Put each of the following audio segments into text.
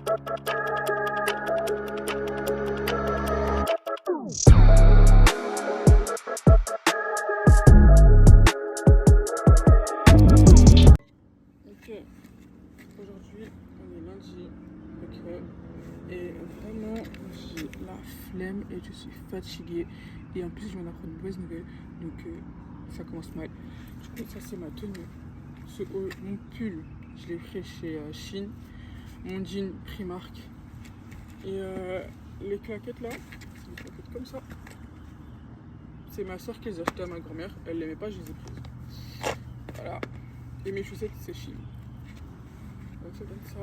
Aujourd'hui, on est lundi, ok, et vraiment j'ai la flemme et je suis fatiguée et en plus je viens d'apprendre une mauvaise nouvelle, donc ça commence mal. Du coup ça c'est ma tenue, mon pull je l'ai pris chez Shein, mon jean Primark et les claquettes là, c'est des claquettes comme ça. C'est ma soeur qui les a achetées à ma grand-mère, elle l'aimait pas, je les ai prises. Voilà, et mes chaussettes c'est Shein. Donc ça donne ça.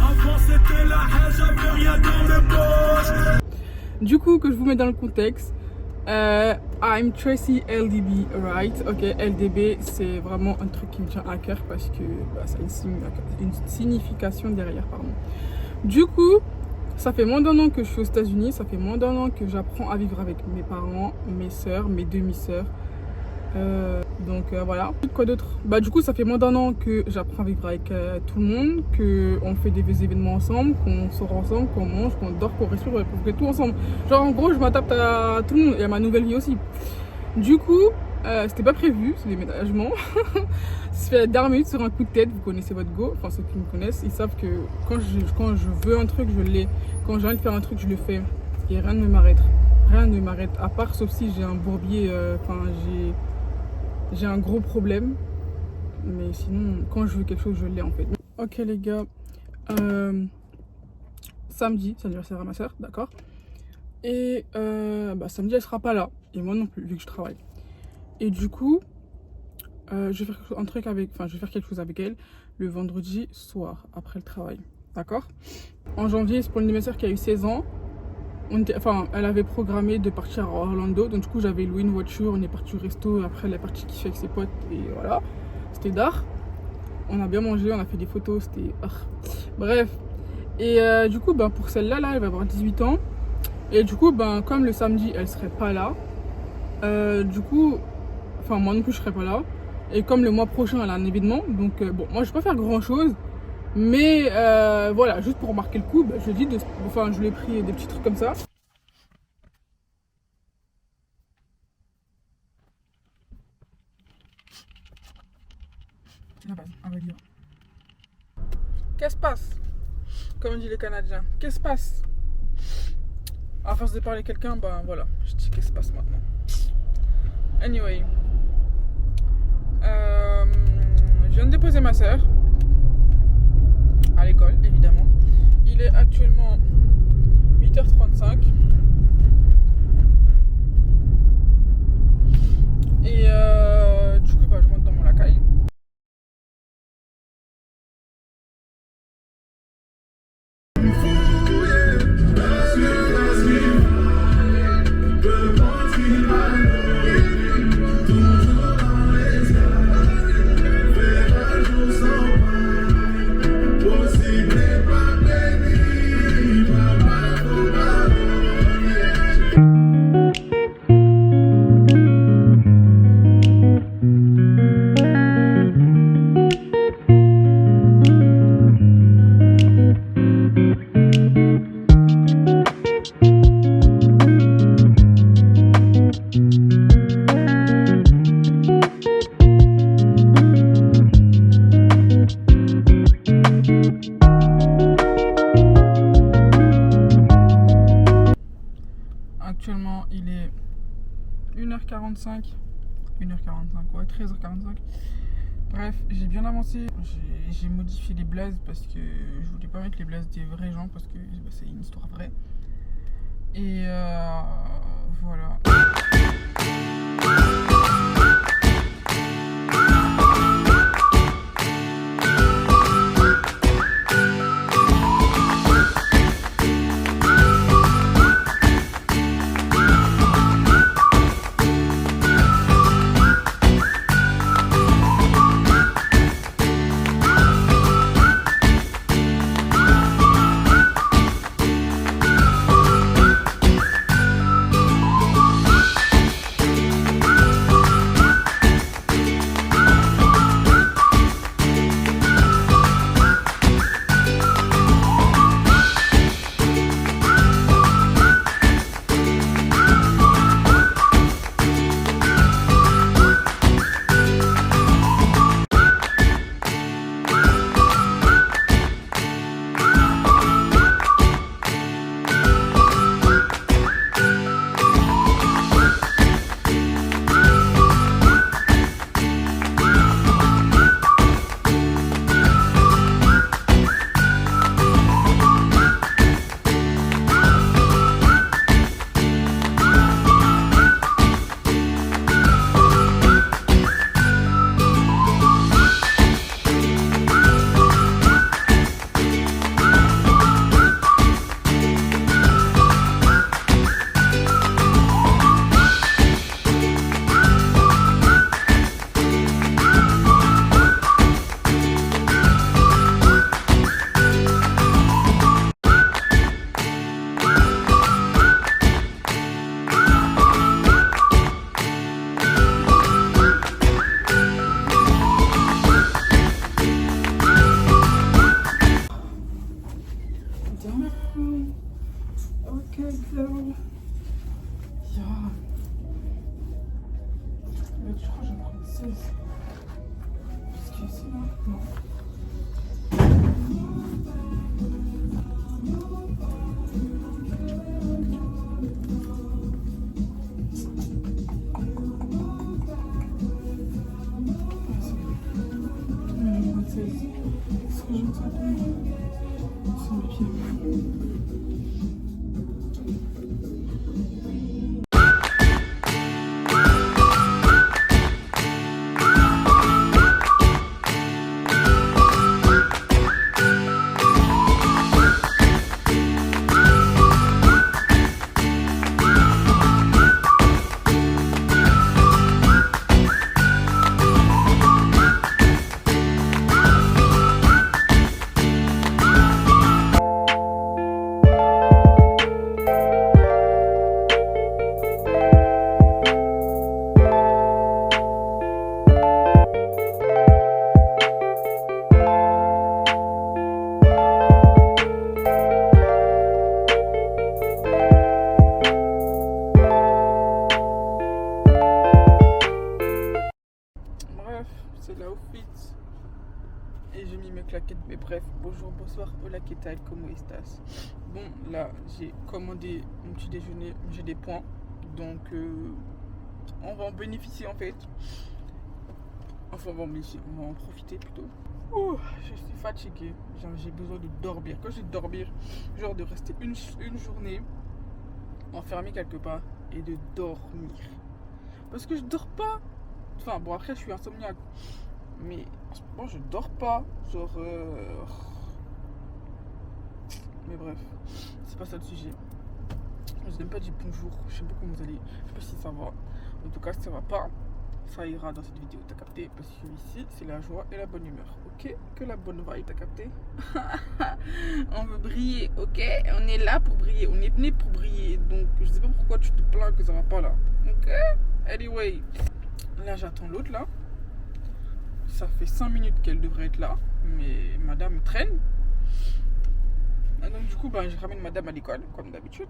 Avant c'était la haine, j'avais rien dans mes poches. Du coup, que je vous mets dans le contexte, I'm Tracy LDB, right? Ok, LDB c'est vraiment un truc qui me tient à cœur parce que ça a une signification derrière, pardon. Du coup, ça fait moins d'un an que je suis aux États-Unis, ça fait moins d'un an que j'apprends à vivre avec mes parents, mes soeurs, mes demi-sœurs. Voilà. Quoi d'autre? Du coup ça fait moins d'un an que j'apprends à vivre avec tout le monde, qu'on fait des événements ensemble, qu'on sort ensemble, qu'on mange, qu'on dort, qu'on respire, qu'on fait tout ensemble. Genre en gros je m'adapte à tout le monde et à ma nouvelle vie aussi. Du coup c'était pas prévu ce déménagement. Ça fait la dernière minute sur un coup de tête. Vous connaissez votre go, enfin ceux qui me connaissent ils savent que quand je veux un truc je l'ai, quand j'ai envie de faire un truc je le fais et rien ne m'arrête. Rien ne m'arrête à part sauf si j'ai un bourbier, j'ai un gros problème, mais sinon quand je veux quelque chose je l'ai en fait. Ok les gars, samedi c'est l'anniversaire à ma soeur, d'accord, et samedi elle sera pas là et moi non plus vu que je travaille, et du coup je vais faire quelque chose avec elle le vendredi soir après le travail, d'accord. En janvier c'est pour l'anniversaire qui a eu 16 ans. Elle avait programmé de partir à Orlando, donc du coup j'avais loué une voiture, on est parti au resto, après elle est partie kiffer avec ses potes et voilà, c'était d'art. On a bien mangé, on a fait des photos, c'était bref. Et du coup pour celle-là elle va avoir 18 ans et du coup comme le samedi elle serait pas là, moi non plus je serais pas là, et comme le mois prochain elle a un événement, donc moi je vais pas faire grand chose. Mais voilà, juste pour marquer le coup, je lui ai pris des petits trucs comme ça. La base, on va dire. Qu'est-ce qui se passe? Comme dit les Canadiens, qu'est-ce qui se passe? À force de parler à quelqu'un, voilà, je dis qu'est-ce qui se passe maintenant. Anyway, je viens de déposer ma soeur à l'école, évidemment. Il est actuellement 8h35 et du coup je rentre dans mon lacaille. Actuellement il est 1h45, ouais 13h45. Bref, j'ai bien avancé, j'ai modifié les blazes parce que je voulais pas mettre les blazes des vrais gens parce que c'est une histoire vraie. Et voilà. ici là? Non. Est-ce que je me sens bien sur mes pieds? Bref, c'est l'outfit. Et j'ai mis mes claquettes. Mais bref, bonjour, bonsoir, hola, ¿qué tal, como estás? Bon, là, j'ai commandé mon petit déjeuner. J'ai des points. Donc, on va en bénéficier en fait. Enfin, on va en profiter plutôt. Ouh, je suis fatiguée. J'ai besoin de dormir. Quand je dis dormir, genre de rester une journée enfermée quelque part et de dormir. Parce que je dors pas. Enfin, bon, après, je suis insomniaque. Mais en ce moment, je dors pas. Genre. Mais bref, c'est pas ça le sujet. Je n'ai même pas dit bonjour. Je sais pas comment vous allez. Je sais pas si ça va. En tout cas, si ça va pas, ça ira dans cette vidéo. T'as capté? Parce que ici, c'est la joie et la bonne humeur. Ok? Que la bonne vibe. T'as capté? On veut briller. Ok? On est là pour briller. On est venu pour briller. Donc, je sais pas pourquoi tu te plains que ça va pas là. Ok? Anyway. Là, j'attends l'autre là. Ça fait 5 minutes qu'elle devrait être là. Mais madame traîne. Et donc, du coup, ben, je ramène madame à l'école, comme d'habitude.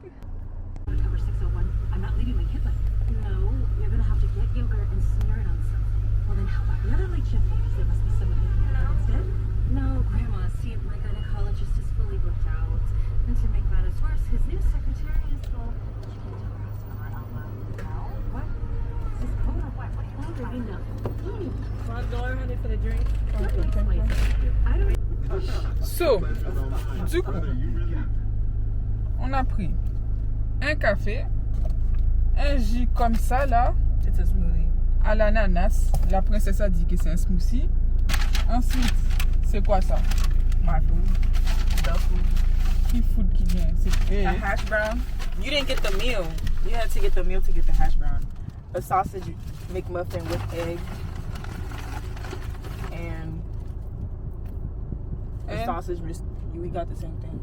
October 601. I'm not leaving my kid like that. No, you're gonna have to get yogurt and smear it on something. Well, then how about the other late shift ladies? There must be someone who can do that instead. No, Grandma. See, my gynecologist is fully booked out. And to make matters worse, his new secretary is the... She can't tell her husband right out loud. No? What? Is this code or what? What are you talking about? $1 honey for the drink. I don't... So, du coup, on a pris un café, un jus comme ça là, It's a smoothie. à l'ananas. La princesse a dit que c'est un smoothie. Ensuite, c'est quoi ça? My food. The food. Qui food qui vient? C'est A hash brown. You didn't get the meal. You had to get the meal to get the hash brown. A sausage McMuffin with egg. And a sausage we got the same thing.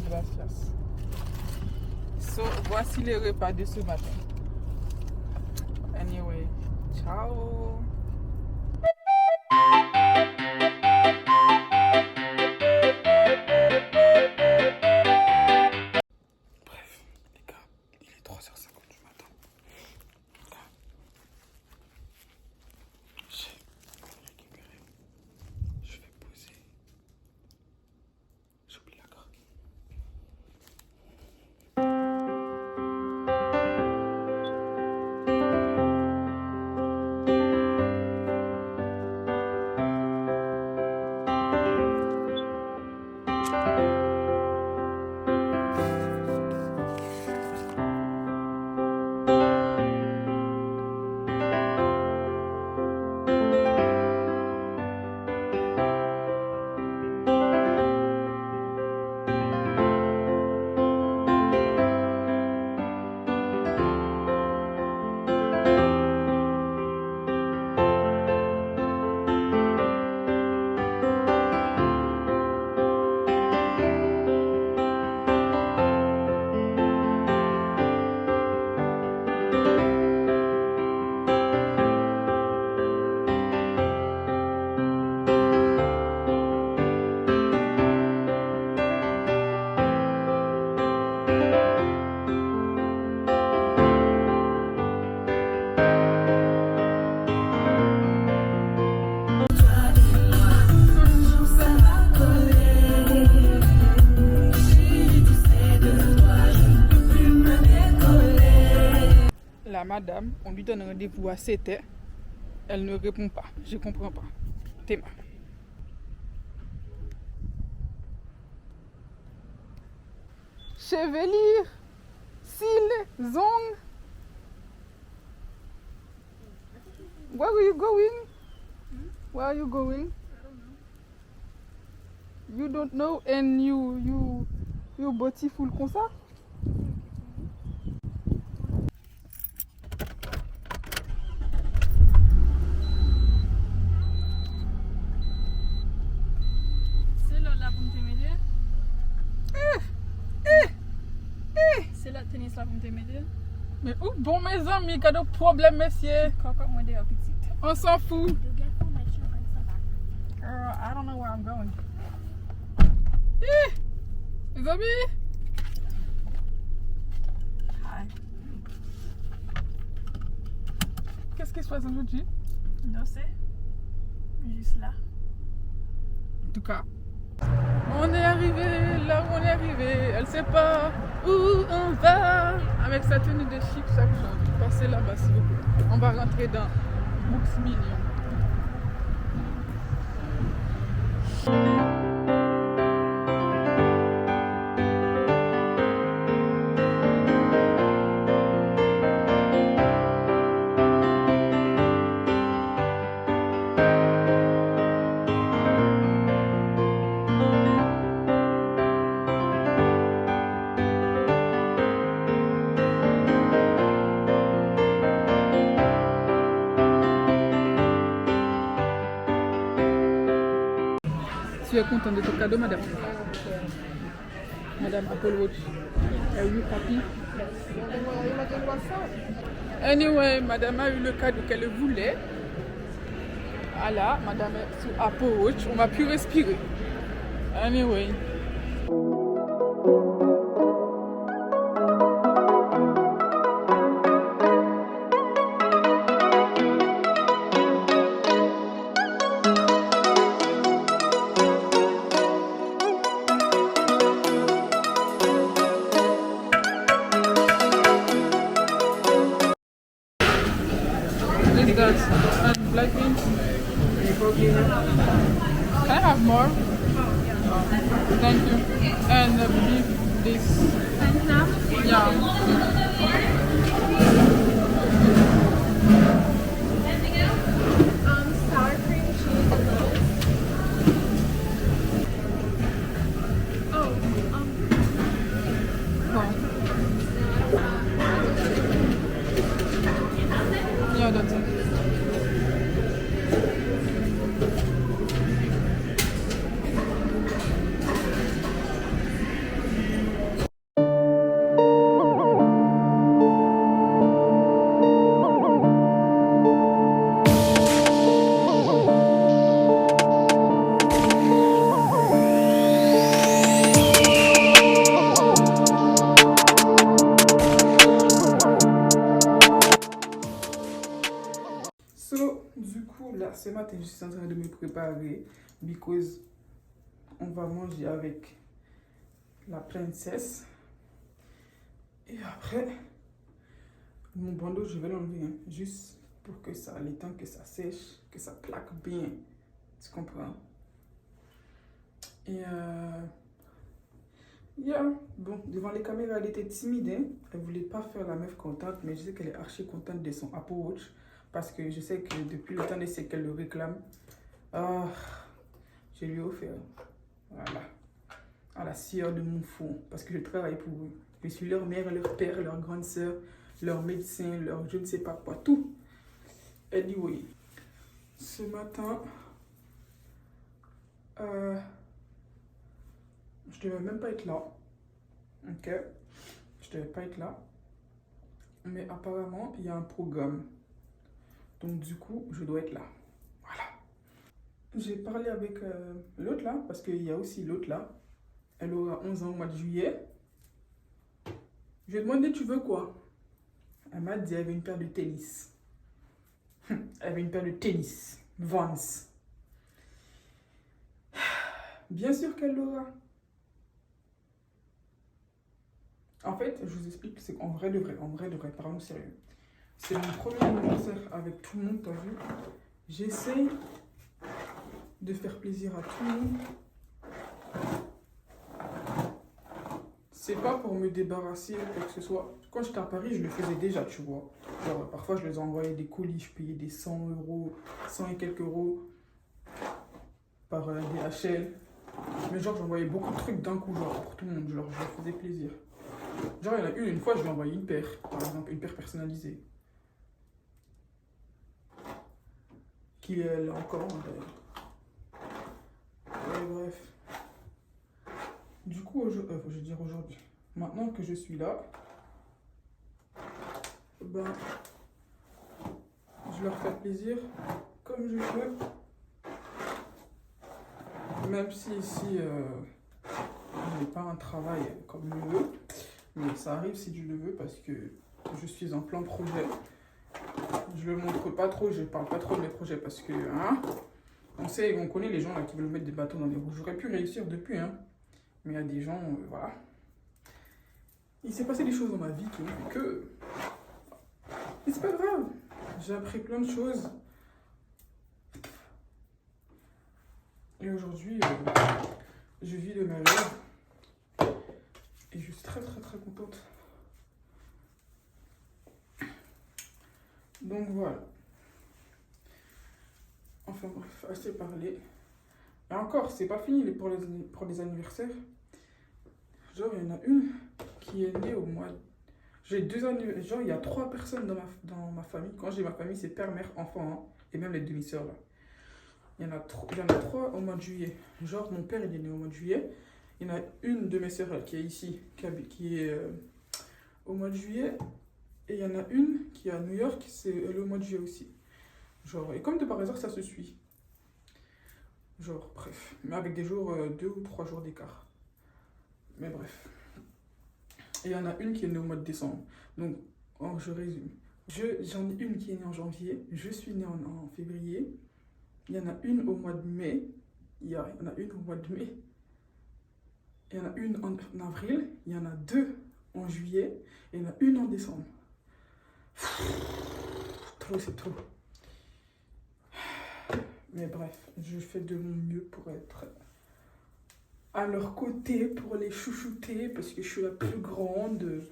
Gracias. So, voici les repas de ce matin. Anyway, ciao. Bref, les gars, il est 3h50 du matin. Là, j'ai récupéré. Je vais poser. J'oublie la carte. la madame, on lui donne rendez-vous à 7h. Elle ne répond pas. Je comprends pas. Théma. Chevelure, cils, ongles. Where are you going? Where are you going? You don't know and you body full comme ça? C'est là pour me t'aider. C'est là tennis là pour me t'aider. Mais où bon mes amis, quel problème monsieur? Coco moi des petite. On s'en fout. You get home, my children come back. Girl, I don't know where I'm going. Les amis? Hi. Qu'est-ce qui se passe aujourd'hui? Non c'est juste là. En tout cas, on est arrivé là où on est arrivé. Elle sait pas où on va. Avec sa tenue de chic chaque jour. Passez là-bas s'il vous plaît. On va rentrer dans Books Million. Tu es contente de ton cadeau, madame? Madame Apple Watch. Are you happy? Anyway, madame a eu le cadeau qu'elle voulait. Voilà, madame est sous Apple Watch. On va plus respirer. Anyway. This and black beans. Can I have more? Thank you. And beef this. Yeah. Sour cream cheese and lettuce. Yeah, that's it. So, du coup, là, ce matin, je suis en train de me préparer because on va manger avec la princesse. Et après, mon bandeau, je vais l'enlever, hein, juste pour que ça, le temps que ça sèche, que ça plaque bien. Tu comprends? Et yeah. Bon, devant les caméras, elle était timide, hein. Elle voulait pas faire la meuf contente, mais je sais qu'elle est archi contente de son Apple Watch. Parce que je sais que depuis le temps d'essai qu'elle le réclame, je lui ai offert. Voilà. À la sueur de mon fond. Parce que je travaille pour eux. Je suis leur mère, leur père, leur grande soeur, leur médecin, leur je ne sais pas quoi. Tout. Anyway. Ce matin, je devais même pas être là. Ok. Je devais pas être là. Mais apparemment, il y a un programme. Donc du coup, je dois être là. Voilà. J'ai parlé avec l'autre là, parce qu'il y a aussi l'autre là. Elle aura 11 ans au mois de juillet. Je lui ai demandé, tu veux quoi? Elle m'a dit, elle avait une paire de tennis. Elle avait une paire de tennis. Vans. Bien sûr qu'elle l'aura. En fait, je vous explique, c'est qu'en vrai de vrai, parlons sérieux. C'est mon premier anniversaire avec tout le monde, t'as vu. J'essaye de faire plaisir à tout le monde. C'est pas pour me débarrasser ou quoi que ce soit. Quand j'étais à Paris, je le faisais déjà, tu vois. Genre, parfois, je les envoyais des colis, je payais des 100 euros, 100 et quelques euros par DHL. Mais genre, j'envoyais beaucoup de trucs d'un coup, genre, pour tout le monde. Genre, je leur faisais plaisir. Genre, il y en a une fois, je lui ai envoyé une paire. Par exemple, une paire personnalisée. Qui est là encore, d'ailleurs. Ouais, bref. Du coup, je vais dire aujourd'hui, maintenant que je suis là, ben, je leur fais plaisir comme je peux. Même si ici, je n'ai pas un travail comme je le veux, mais ça arrive si je le veux parce que je suis en plein projet. Je le montre pas trop, je parle pas trop de mes projets parce que, hein, on connaît les gens là qui veulent mettre des bâtons dans les roues. J'aurais pu réussir depuis, hein. Mais il y a des gens, voilà. Il s'est passé des choses dans ma vie qui ont fait que... Mais c'est pas grave. J'ai appris plein de choses. Et aujourd'hui, je vis de ma vie. Et je suis très très très contente. Donc voilà. Enfin bref, assez parlé. Et encore, c'est pas fini pour les anniversaires. Genre, il y en a une qui est née au mois... J'ai 2 anniversaires. Genre, il y a 3 personnes dans ma famille. Quand j'ai ma famille, c'est père, mère, enfant. Hein, et même les demi-sœurs, là. Il y en a 3 au mois de juillet. Genre, mon père, il est né au mois de juillet. Il y en a une de mes sœurs qui est ici, qui est au mois de juillet. Et il y en a une qui est à New York, c'est le mois de juillet aussi. Genre, et comme de par hasard, ça se suit. Genre, bref. Mais avec des jours, 2 ou 3 jours d'écart. Mais bref. Et il y en a une qui est née au mois de décembre. Donc, je résume. J'en ai une qui est née en janvier. Je suis née en février. Il y en a une au mois de mai. Il y en a une au mois de mai. Il y en a une en avril. Il y en a 2 en juillet. Et il y en a une en décembre. Trop, c'est trop. Mais bref, je fais de mon mieux pour être à leur côté, pour les chouchouter, parce que je suis la plus grande,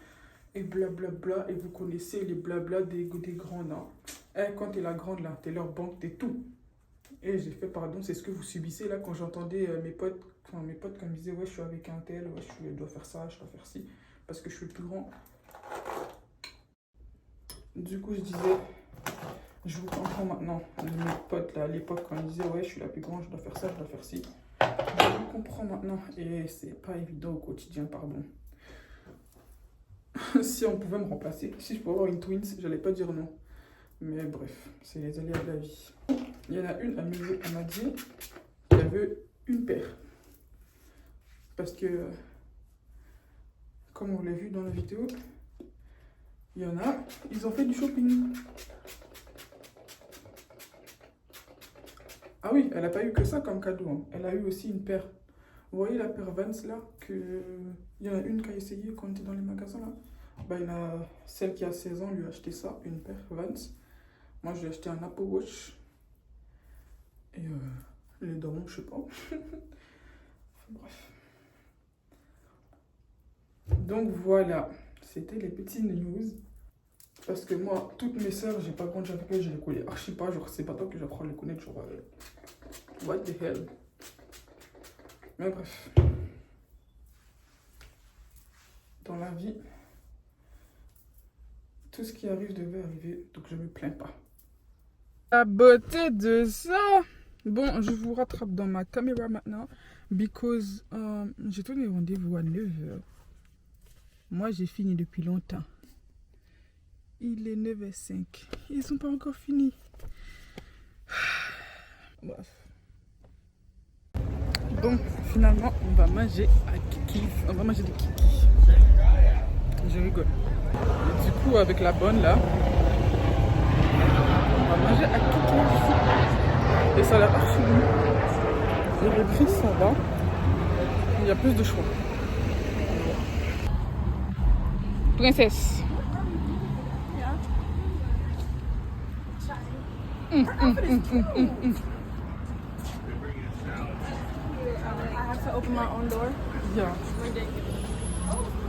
et blablabla, et vous connaissez les blabla des grands, non. Eh, quand t'es la grande, là, t'es leur banque, t'es tout. Et j'ai fait, pardon, c'est ce que vous subissez, là, quand j'entendais mes potes quand ils me disaient, ouais, je suis avec un tel, ouais, je dois faire ça, je dois faire ci, parce que je suis le plus grand. Du coup, je disais... Je vous comprends maintenant, mes potes là à l'époque quand ils disaient ouais je suis la plus grande, je dois faire ça, je dois faire ci. Je vous comprends maintenant et c'est pas évident au quotidien, pardon. Si on pouvait me remplacer, si je pouvais avoir une twins, j'allais pas dire non. Mais bref, c'est les aléas de la vie. Il y en a une, elle m'a dit qu'elle veut une paire. Parce que, comme on l'a vu dans la vidéo, il y en a, ils ont fait du shopping. Ah oui, elle n'a pas eu que ça comme cadeau. Hein. Elle a eu aussi une paire. Vous voyez la paire Vans là il y en a une qui a essayé quand on était dans les magasins là. Bah, il y en a celle qui a 16 ans, lui a acheté ça, une paire Vans. Moi, je lui ai acheté un Apple Watch. Et les darons, je sais pas. Enfin, bref. Donc voilà, c'était les petites news. Parce que moi, toutes mes sœurs, j'ai pas grandi avec elles, je les connais archi pas. Genre, c'est pas toi que j'apprends à les connaître. Genre, what the hell. Mais bref. Dans la vie, tout ce qui arrive devait arriver, donc je me plains pas. La beauté de ça. Bon, je vous rattrape dans ma caméra maintenant. Because j'ai tous mes rendez-vous à 9h. Moi, j'ai fini depuis longtemps. Il est 9h05. Ils sont pas encore finis. Bref. Bon, finalement, on va manger à Kiki. On va manger des Kiki. Je rigole. Et du coup, avec la bonne là, on va manger à Kiki. Et ça a l'air archi bon. Et le prix, ça va. Il y a plus de choix. Princesse. I have to open my own door. Yeah. Ridiculous.